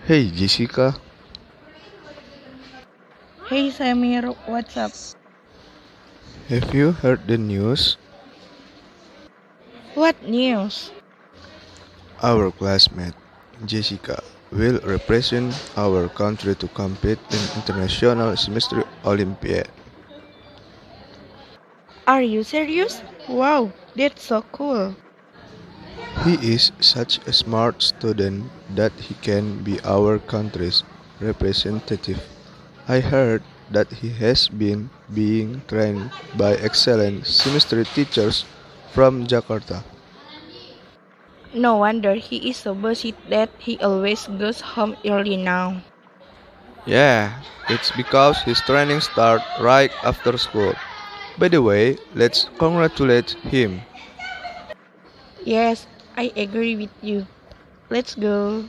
Hey Jessica, Hey Samir, what's up? have you heard the news? What news? Our classmate, Jessica, will represent our country to compete in International Semester Olympiad. Are you serious? Wow, that's so cool. He is such a smart student that he can be our country's representative. I heard that he has been being trained by excellent semester teachers from Jakarta. No wonder he is so busy that he always goes home early now. Yeah, it's because his training starts right after school. By the way, let's congratulate him. Yes, I agree with you. Let's go.